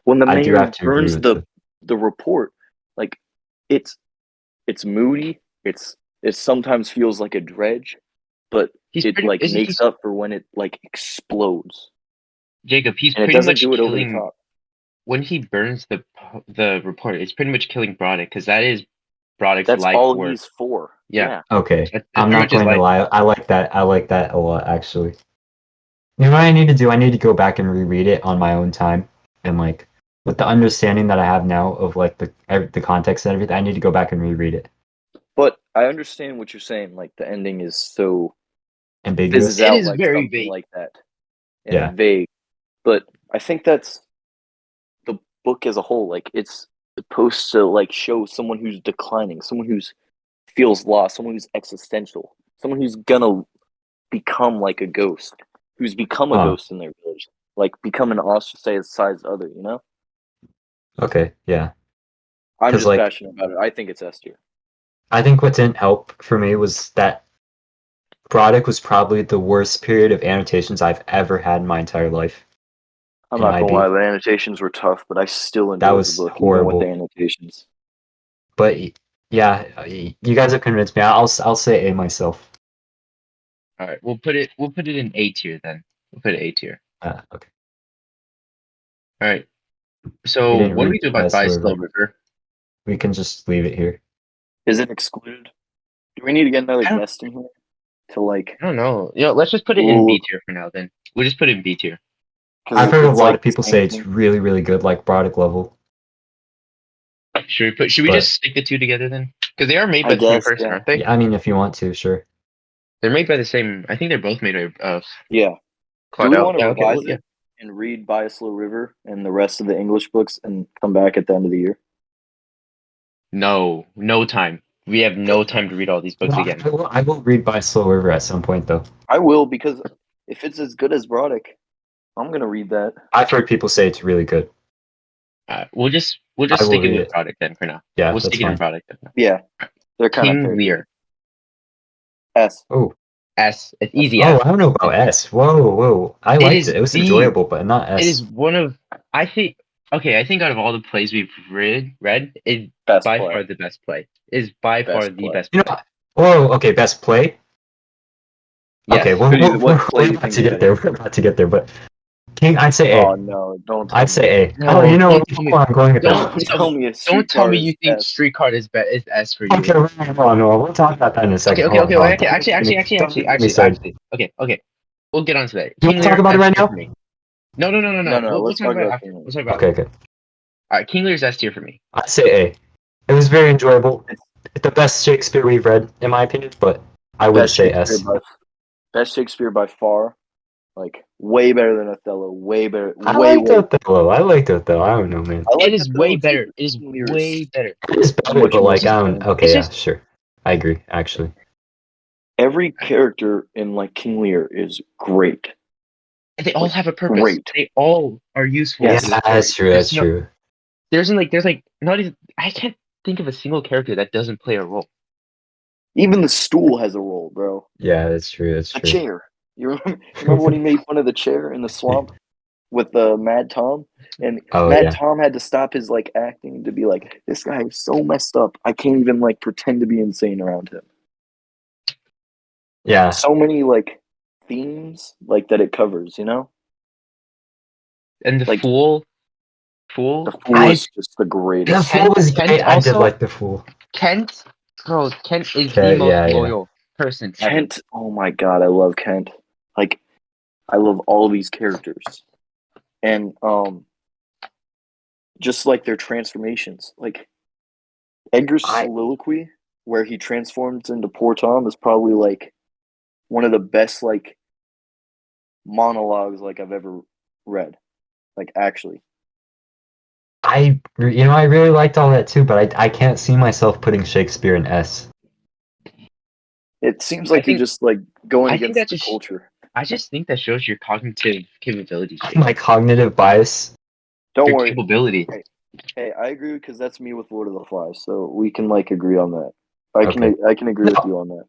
When the mayor burns the report, it's moody. It sometimes feels like a dredge, but it makes up for when it explodes. Jacob, he's pretty much killing. When he burns the report, it's pretty much killing Brodick, because that is Brodick's life work. That's all he's for. Yeah. Okay. I'm not going to lie. I like that. I like that a lot, actually. You know what I need to do? I need to go back and reread it on my own time, and with the understanding that I have now of the context and everything. I need to go back and reread it. But I understand what you're saying. The ending is so ambiguous. It is very vague, like that. And vague. But I think that's the book as a whole. It's supposed to show someone who's declining, someone who's feels lost, someone who's existential, someone who's gonna become a ghost, who's become a ghost in their village, become an ostracized other. You know? Okay. Yeah. I'm just passionate about it. I think it's S tier. I think what didn't help for me was that Brodick was probably the worst period of annotations I've ever had in my entire life. I'm not gonna lie, the annotations were tough, but I still enjoyed the book, horrible. Even with the annotations. But yeah, you guys have convinced me. I'll say A myself. All right, we'll put it in A tier then. We'll put it A tier. Okay. All right. So what do we do about Slow River? We can just leave it here. Is it excluded? Do we need to get another guest in here to I don't know. Let's just put it in B tier for now. Then we'll just put it in B tier. I've heard a lot of people say it's really, really good, Brodick level. Should we just stick the two together then? Because they are made by the same person, aren't they? Yeah, I mean, if you want to, sure. They're made by the same. I think they're both made by. Yeah. Do we want to revise it and read By a Slow River and the rest of the English books and come back at the end of the year? No time. We have no time to read all these books again. I will read By a Slow River at some point, though. I will, because if it's as good as Brodick, I'm gonna read that. I've heard people say it's really good. We'll just stick it with Brodick then for now. Yeah, we'll stick it in Brodick then. Yeah, they're kind of King Lear. S. Oh. S. It's easy. Oh, I don't know about S. Whoa. I liked it. It was enjoyable, but not S. It is one of, I think out of all the plays we've read, it's by far the best play. Is by far the best play. Whoa, okay, best play? Yes. Okay, we're about to get there. We're about to get there, but King, I'd say A. Oh, no, don't tell I'd say A. No, you know what I'm going with that. Don't tell me you think Streetcard is S for you. Okay, we'll talk about that in a second. Okay. Actually. Okay. We'll get onto that. You want to talk about it right now? No. We'll talk about it after. We'll talk about it. Okay. All right, King Lear's S tier for me. I'd say A. It was very enjoyable. It's the best Shakespeare we've read, in my opinion, but I would say S. Best Shakespeare by far. Like, way better than Othello. Way better. I liked Othello. I don't know, man. It is way better. It is way better. It is better, but like, I don't... Okay, yeah, sure. I agree, actually. Every character in, like, King Lear is great. They all have a purpose. Great. They all are useful. Yeah, that's true. There's not even... I can't think of a single character that doesn't play a role. Even the stool has a role, bro. Yeah, that's true. The chair. You remember when he made fun of the chair in the swamp with Mad Tom? And Tom had to stop his like acting to be like, this guy is so messed up. I can't even like pretend to be insane around him. Yeah. So many like themes like that it covers, you know? And the Fool. The Fool is just the greatest. The Fool was great. I did like the Fool. Kent is the most loyal person ever. Kent, oh my god, I love Kent. Like, I love all these characters. And just like their transformations. Like Edgar's soliloquy, where he transforms into Poor Tom, is probably like one of the best like monologues like I've ever read. Like, actually. I really liked all that too, but I can't see myself putting Shakespeare in S. It seems like you're just like going against the culture. I just think that shows your cognitive capability. My cognitive bias. Don't worry. Capability. Hey, I agree because that's me with Lord of the Flies, so we can like agree on that. I can agree with you on that.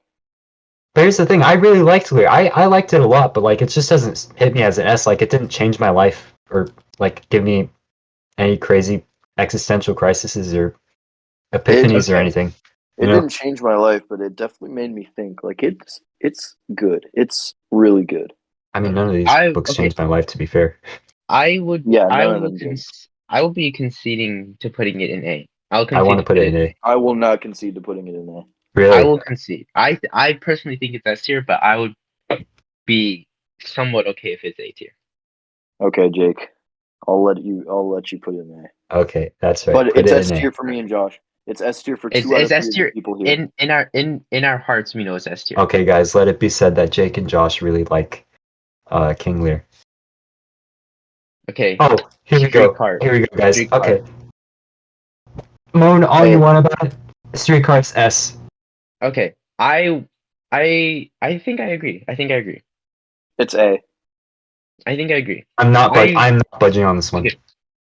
But here's the thing: I really liked Lear. I liked it a lot, but like it just doesn't hit me as an S. Like it didn't change my life or like give me any crazy existential crises or epiphanies or anything. It didn't change my life, but it definitely made me think. Like it's good. It's really good. I mean, none of these books changed my life. To be fair, I would. Yeah, I will be conceding to putting it in A. I want to put it in A. I will not concede to putting it in A. Really? I will concede. I personally think it's S tier, but I would be somewhat okay if it's A tier. Okay, Jake. I'll let you put it in A. Okay, that's right. But it's S tier for me and Josh. It's S tier for two out of 3 people here. In our hearts, we know it's S tier. Okay, guys, let it be said that Jake and Josh really like King Lear. Okay. Oh, here we go, guys. Okay. Moan all you want about it. Streetcar's S. Okay. I think I agree. It's A. I think I agree. I'm not budging on this one. Okay.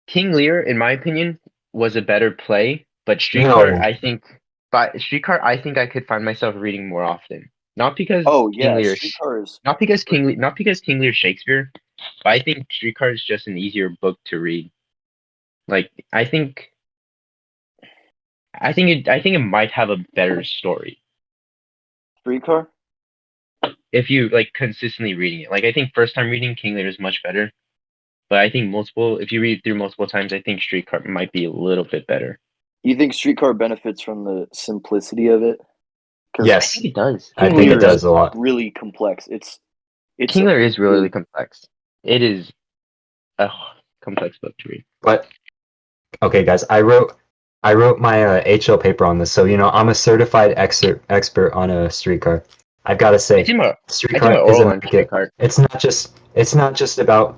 King Lear, in my opinion, was a better play, but Streetcar, I think I could find myself reading more often. Not because King Lear Shakespeare, but I think Streetcar is just an easier book to read. Like I think it might have a better story. Streetcar? If you like consistently reading it. Like I think first time reading King Lear is much better. But I think if you read it through multiple times, I think Streetcar might be a little bit better. You think Streetcar benefits from the simplicity of it? Yes, I think it does. I think it does a lot. Really complex. King Lear is really complex. It is a complex book to read. But okay, guys, I wrote I wrote my HL paper on this, so I'm a certified expert on a streetcar. I've got to say, streetcar is a streetcar. It's not just about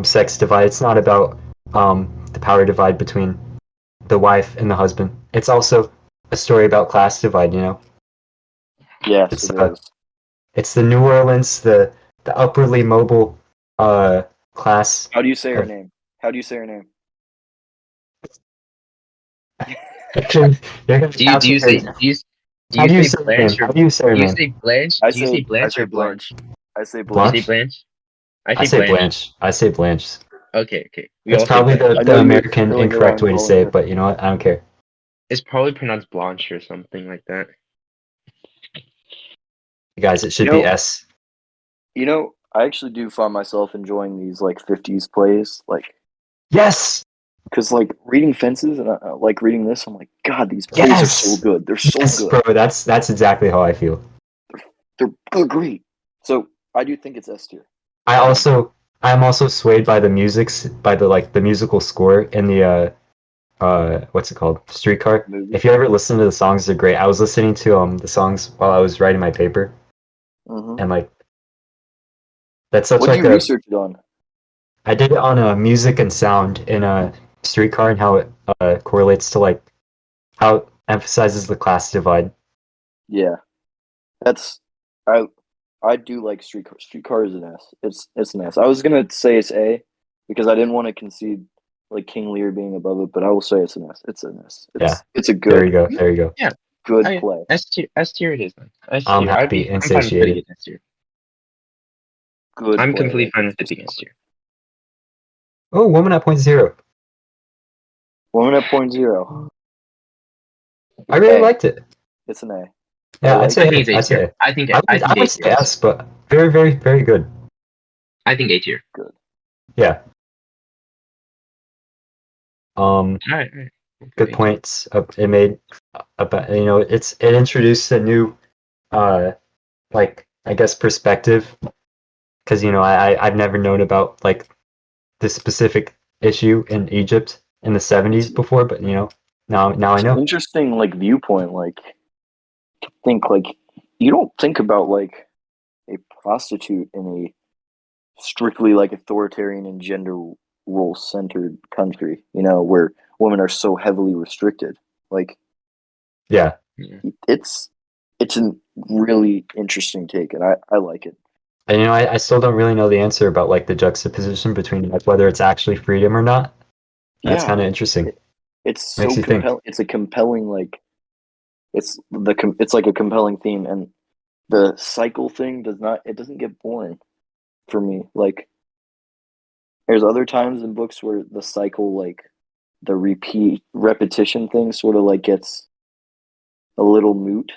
sex divide. It's not about the power divide between the wife and the husband. It's also a story about class divide. Yes, it is. It's the New Orleans, the upwardly mobile class. How do you say her name? How do you say her name? Do you say Blanche? How do you say her name? Do you say Blanche? I say Blanche. I say Blanche. I say Blanche. I say Blanche. Okay. It's probably the American incorrect way to say it, but you know what? I don't care. It's probably pronounced Blanche or something like that. Guys, it should be S. I actually do find myself enjoying these 50s plays, Yes. Because reading Fences and reading this, I'm like, God, these plays are so good. They're so good, bro. That's exactly how I feel. They're great. So I do think it's S tier. I'm also swayed by the the musical score in the what's it called? Streetcar. Movie. If you ever listen to the songs, they're great. I was listening to the songs while I was writing my paper, and that's such what did you research it on? I did it on music and sound in a streetcar and how it correlates to how it emphasizes the class divide. Yeah, I do like Streetcar. Streetcar is an S. It's an S. I was gonna say it's A because I didn't want to concede King Lear being above it, but I will say it's an S. It's an S. It's a good. There you go. Yeah, good play. S tier it is. Then. I'm happy and satiated. Good. I'm completely fine with it being S tier. Oh, Woman at .0. Woman at .0. I really liked it. It's an A. Yeah, I'd say it's A tier. I would say S, but very, very, very good. I think A tier. Good. Yeah. All right. Good points. It made about it introduced a new I guess perspective because I've never known about this specific issue in Egypt in the 70s before, but now I know. Interesting viewpoint. Think you don't think about a prostitute in a strictly authoritarian and gender role centered country, where women are so heavily restricted. Yeah, it's a really interesting take, and I like it. And I still don't really know the answer about the juxtaposition between whether it's actually freedom or not. That's kind of interesting. It's so compelling. It's a compelling it's a compelling theme, and the cycle thing doesn't get boring for me. There's other times in books where the cycle, the repetition thing sort of gets a little moot,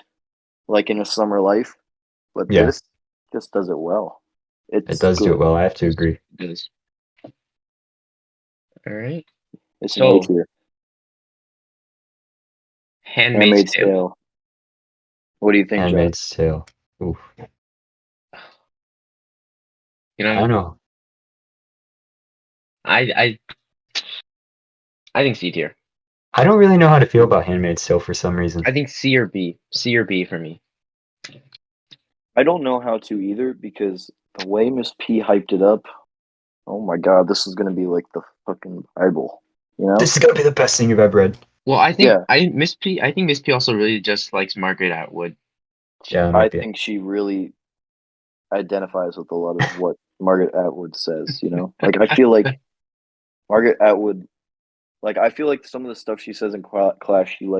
in A Summer Life, but this just does it well. It does do it well. I have to agree. It does. All right. It's an A tier. Handmaid's Tale. What do you think, Handmaid's Tale. Oof. I don't know. I think C tier. I don't really know how to feel about Handmaid's Tale for some reason. I think C or B. C or B for me. I don't know how to either because the way Miss P hyped it up, oh my God, this is gonna be the fucking Bible. This is gonna be the best thing you've ever read. Well, I think Miss P also really just likes Margaret Atwood. Yeah, I think she really identifies with a lot of what Margaret Atwood says. I feel like Margaret Atwood, I feel like some of the stuff she says in class, she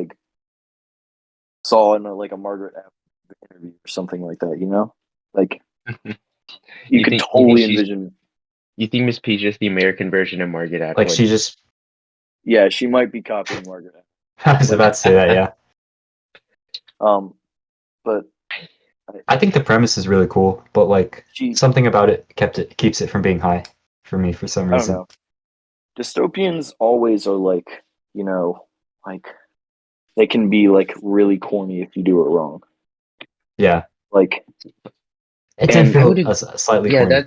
saw in a Margaret Atwood interview or something like that. You could totally envision. You think Miss P is just the American version of Margaret Atwood? She just. Yeah, she might be copying Margaret Atwood. I was about to say that, yeah. But I think the premise is really cool, but something about it keeps it from being high for me for some reason. I don't know. Dystopians always are they can be really corny if you do it wrong. Yeah. It can feel slightly corny. Yeah,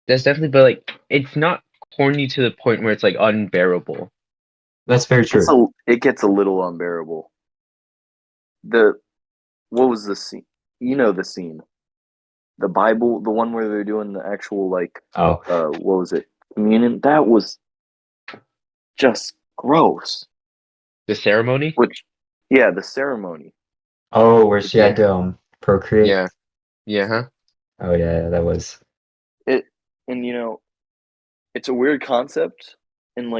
that's definitely, but it's not corny to the point where it's unbearable. That's very true. It gets a little unbearable. What was the scene? You know the scene. The Bible, the one where they're doing the actual what was it? Communion. That was just gross. The ceremony? The ceremony. Oh, where she had to procreate. Yeah. Yeah, huh? Oh yeah, that was it. And it's a weird concept. And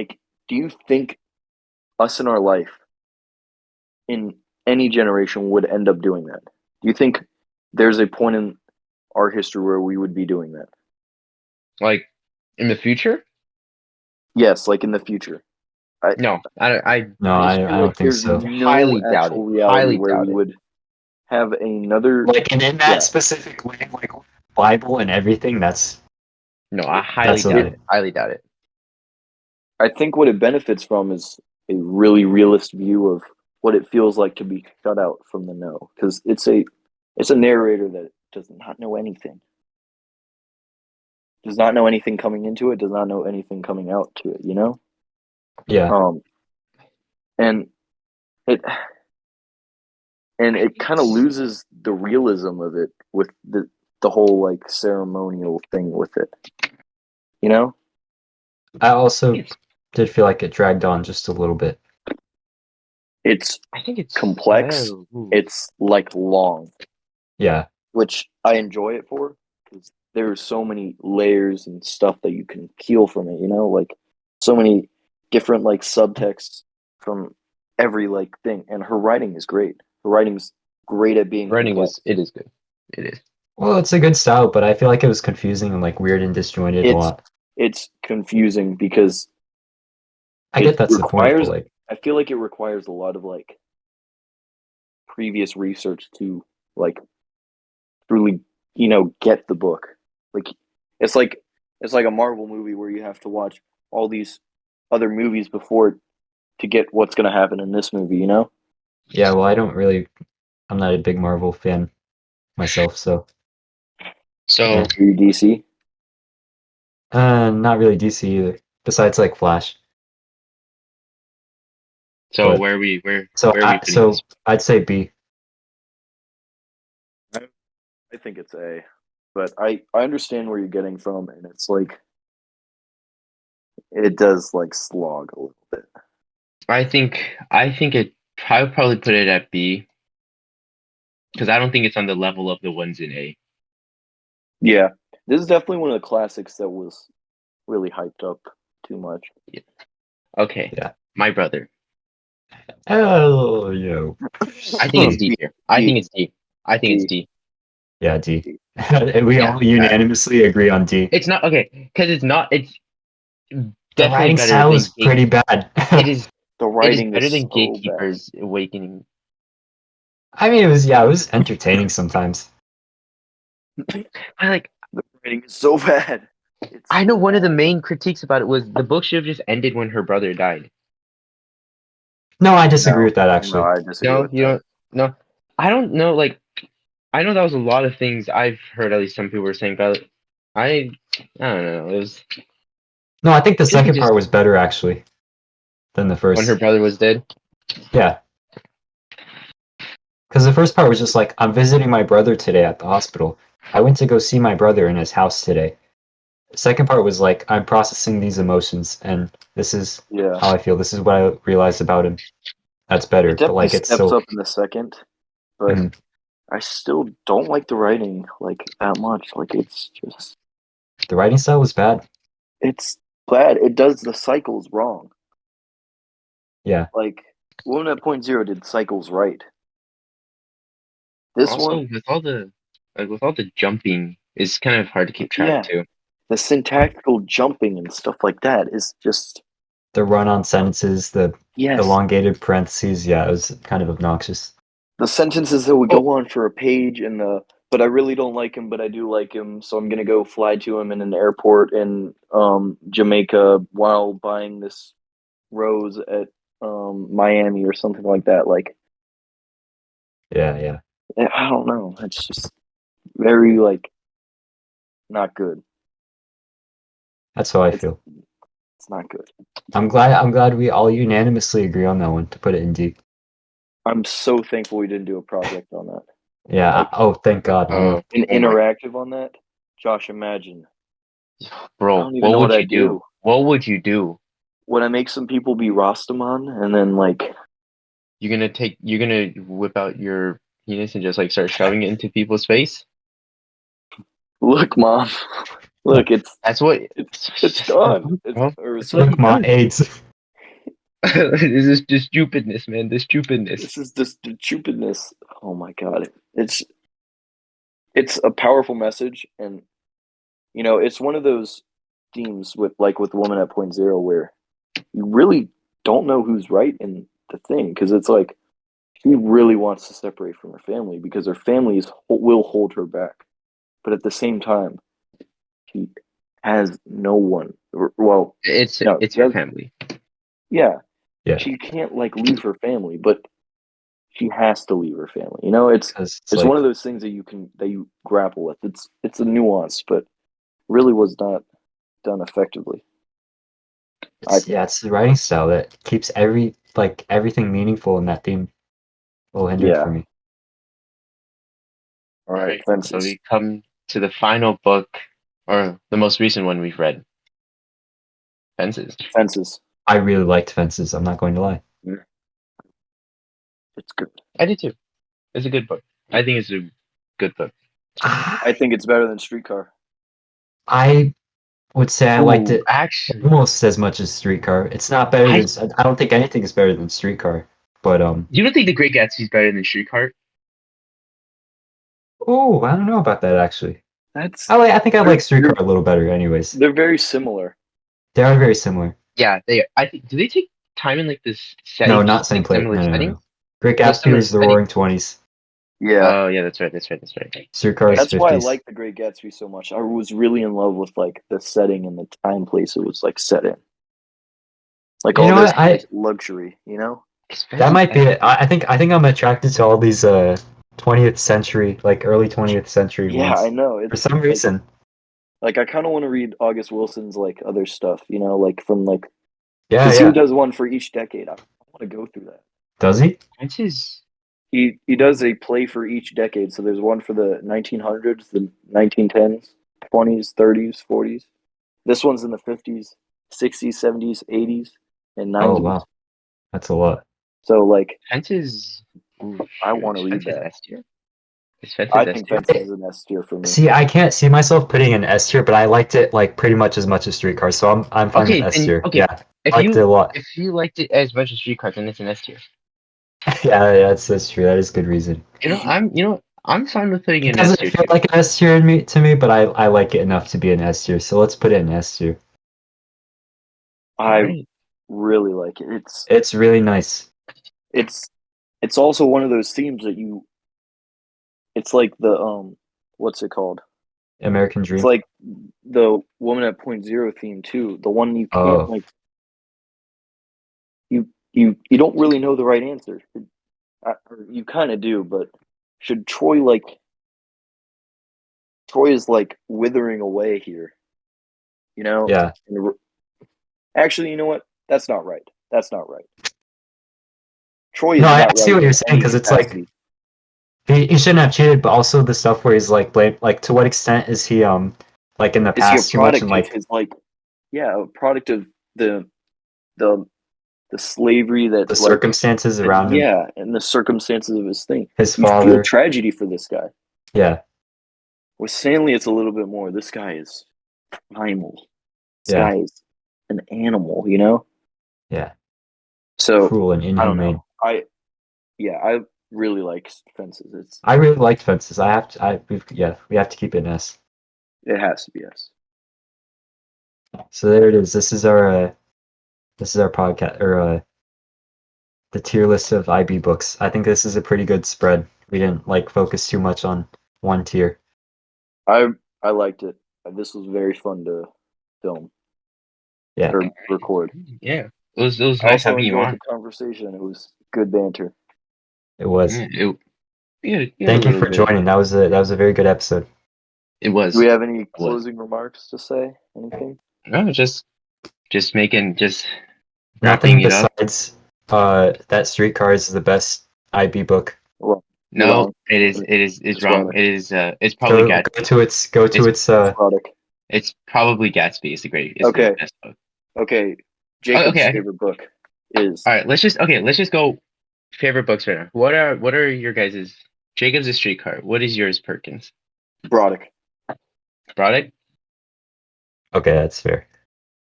do you think us in our life, in any generation, would end up doing that? Do you think there's a point in our history where we would be doing that? Like in the future? Yes, like in the future. I don't think so. Highly doubt it. Reality where we would have another and in that specific way, like Bible and everything. That's no, I highly doubt it. Highly doubt it. I think what it benefits from is a really realist view of what it feels like to be shut out from the know, because it's a narrator that does not know anything. Does not know anything coming into it, does not know anything coming out to it, Yeah. And it kind of loses the realism of it with the whole ceremonial thing with it. I also did feel like it dragged on just a little bit. I think it's complex. It's long. Yeah. Which I enjoy it for, because there's so many layers and stuff that you can peel from it, so many different subtexts from every thing. And her writing is great. Her writing's great at being complex. It is good. It is. Well, it's a good style, but I feel like it was confusing and weird and disjointed a lot. It's confusing because I get that's the point, but I feel like it requires a lot of previous research to truly get the book. It's like a Marvel movie where you have to watch all these other movies before to get what's going to happen in this movie, Yeah, well, I'm not a big Marvel fan myself, so. Are you DC? Not really DC either. Besides Flash. So where are we? So I'd say B. I think it's A, but I understand where you're getting from, and it's it does slog a little bit. I think I would probably put it at B, because I don't think it's on the level of the ones in A. Yeah, this is definitely one of the classics that was really hyped up too much. Yeah. Okay. Yeah. My brother. Oh, yo. I think it's D here. I think it's D. I think it's D. Yeah, D. We all unanimously agree on D. It's not okay because it's not. It's definitely the writing style is pretty bad. It is. The writing better than so Gatekeeper's Awakening. I mean, it was entertaining sometimes. The writing is so bad. I know one of the main critiques about it was the book should have just ended when her brother died. No, I disagree with that, actually. No, I disagree. You don't. No, I don't know. I know that was a lot of things I've heard. At least some people were saying, but I don't know. It was. No, I think the second part was better, actually, than the first. When her brother was dead? Yeah. Because the first part was just I'm visiting my brother today at the hospital. I went to go see my brother in his house today. The second part was I'm processing these emotions, and this is how I feel. This is what I realized about him. That's better. It definitely steps up in the second, but I still don't like the writing that much. It's just the writing style was bad. It's bad. It does the cycles wrong. Yeah. Woman at Point Zero did cycles right. This also, one with all the jumping, is kind of hard to keep track too. The syntactical jumping and stuff like that is just the run-on sentences, the elongated parentheses. Yeah, it was kind of obnoxious. The sentences that would go on for a page, and but I really don't like him, but I do like him, so I'm gonna go fly to him in an airport in Jamaica while buying this rose at Miami or something like that. Yeah. I don't know. It's just very not good. That's how I feel. It's not good. I'm glad we all unanimously agree on that one to put it in D. I'm so thankful we didn't do a project on that. Yeah. Like, thank God. An interactive on that. Josh, imagine. Bro, I don't even know what I'd do. What would you do? Would I make some people be Rastaman and then like? You're gonna whip out your penis and just like start shoving it into people's face? Look, Mom. Look, it's gone. Look, Mom, AIDS. This is just stupidness, man. This stupidness. This is just stupidness. Oh my God. It's a powerful message, and it's one of those themes with Woman at Point Zero where you really don't know who's right in the thing, because it's like she really wants to separate from her family because her family will hold her back, but at the same time she has no one. Well, it's her family. Yeah. She can't leave her family, but she has to leave her family. It's one of those things that you grapple with. It's a nuance, but really was not done effectively. It's the writing style that keeps everything meaningful in that theme. A little hindered for me. All right, Fences. So we come to the final book, or the most recent one we've read. Fences. I really liked Fences. I'm not going to lie. Yeah. It's good. I did too. It's a good book. I think it's a good book. I think it's better than Streetcar. I would say I liked it actually almost as much as Streetcar. It's not better than. I don't think anything is better than Streetcar. But you don't think The Great Gatsby is better than Streetcar? Oh, I don't know about that actually. I think I like Streetcar a little better. Anyways, they're very similar. They are very similar. Yeah, they are. I think. Do they take time in this setting? No, not same place. No. Great Gatsby was the Roaring 20s. Yeah. Oh yeah, that's right. Streetcar is 50s. That's why I like The Great Gatsby so much. I was really in love with the setting and the time place it was set in. All this luxury, That might be it. I think I'm attracted to all these 20th century, early 20th century ones. Yeah, I know. For some reason. I kind of want to read August Wilson's other stuff, from Yeah. He does one for each decade. I want to go through that. Does he? He does a play for each decade. So there's one for the 1900s, the 1910s, 20s, 30s, 40s. This one's in the 50s, 60s, 70s, 80s, and 90s. Oh wow, that's a lot. So Fences. I want to read that. I think Fences is an S tier for me. See, I can't see myself putting an S tier, but I liked it pretty much as much as Streetcar, so I'm fine with S tier. Okay. Yeah, I liked it a lot. If you liked it as much as Streetcar, then it's an S tier. Yeah, that's true. That is good reason. I'm fine with putting it an S tier. It doesn't feel like an S tier to me, but I like it enough to be an S tier. So let's put it in S tier. I really like it. It's really nice. It's also one of those themes that it's like the what's it called? American Dream. It's like the Woman at Point Zero theme too. The one you can't you don't really know the right answer. You kind of do, but should Troy Troy is withering away here, Yeah. Actually, you know what? That's not right. Troy is no, not I see right what you're saying, because it's he shouldn't have cheated, but also the stuff where he's blamed. To what extent is he in the past too much and a product of the slavery that the circumstances around him. Yeah, and the circumstances of his thing. His father. Feel tragedy for this guy. Yeah. With Stanley, it's a little bit more. This guy is primal. This guy is an animal, Yeah. So cruel and inhumane. I really like Fences. I really liked Fences. We have to keep it in S. It has to be S. So there it is. This is our podcast, or the tier list of IB books. I think this is a pretty good spread. We didn't focus too much on one tier. I liked it. This was very fun to film. Yeah. Or record. Yeah. It was nice having you on. The conversation. It was good banter. It was. Thank you for joining. That was a very good episode. It was. Do we have any closing remarks to say? Anything? No, just Just making just nothing wrapping it up. besides that Streetcars is the best IB book. Well, No, it's wrong. Wrong. It's probably Gatsby. Go to its It's probably Gatsby. It's okay. The best book. Okay. Jacob's favorite book is. All right. Let's just go favorite books right now. What are your guys's? Jacob's a Streetcar. What is yours, Perkins? Broddick. Broddick? Okay, that's fair.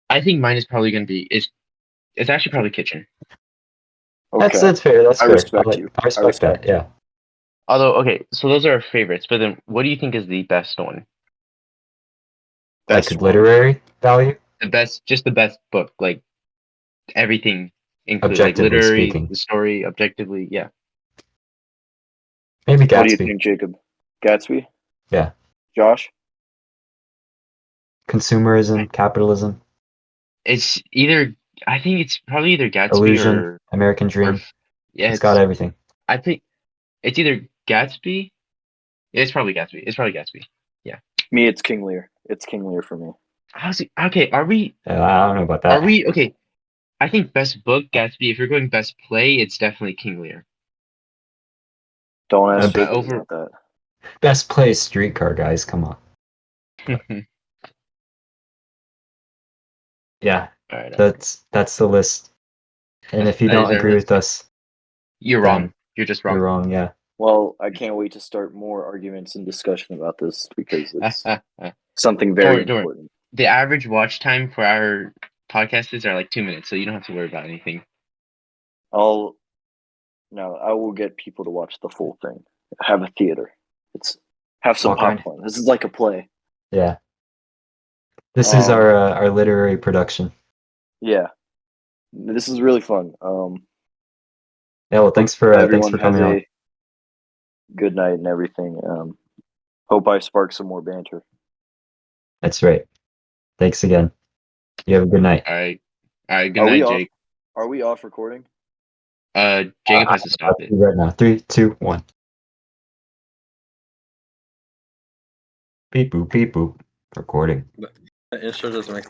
I think mine is probably going to be it's actually probably Kitchen. Okay. That's fair. That's fair. I respect you. I respect that. Yeah. Although, okay, so those are our favorites, but then what do you think is the best one? Best like literary value? The best book, like everything, including like objectively literary, speaking. The story, objectively, yeah. Maybe Gatsby. What do you think, Jacob? Gatsby? Yeah. Josh? Consumerism, capitalism. It's I think it's probably either Gatsby Illusion, or American Dream. Yeah, it's got everything. I think it's either Gatsby. It's probably Gatsby. Yeah. Me, it's King Lear. It's King Lear for me. Okay, are we? I don't know about that. Are we okay? I think best book Gatsby. If you're going best play, it's definitely King Lear. Don't ask about that. Best play Streetcar, guys. Come on. Yeah, right, that's the list. And if you don't agree with us, you're wrong. You're just wrong. You're wrong. Yeah. Well, I can't wait to start more arguments and discussion about this because it's something very important. The average watch time for our podcasts are like 2 minutes, so you don't have to worry about anything. I will get people to watch the full thing. Have a theater. Have some popcorn. This is like a play. Yeah. This is our literary production. Yeah. This is really fun. Yeah, well, thanks for coming on. Good night and everything. Hope I spark some more banter. That's right. Thanks again. You have a good night. All right. Good night, Jake. Are we off recording? Jacob has to stop it right now. 3, 2, 1. Beep boop beep boop. Recording. The intro doesn't make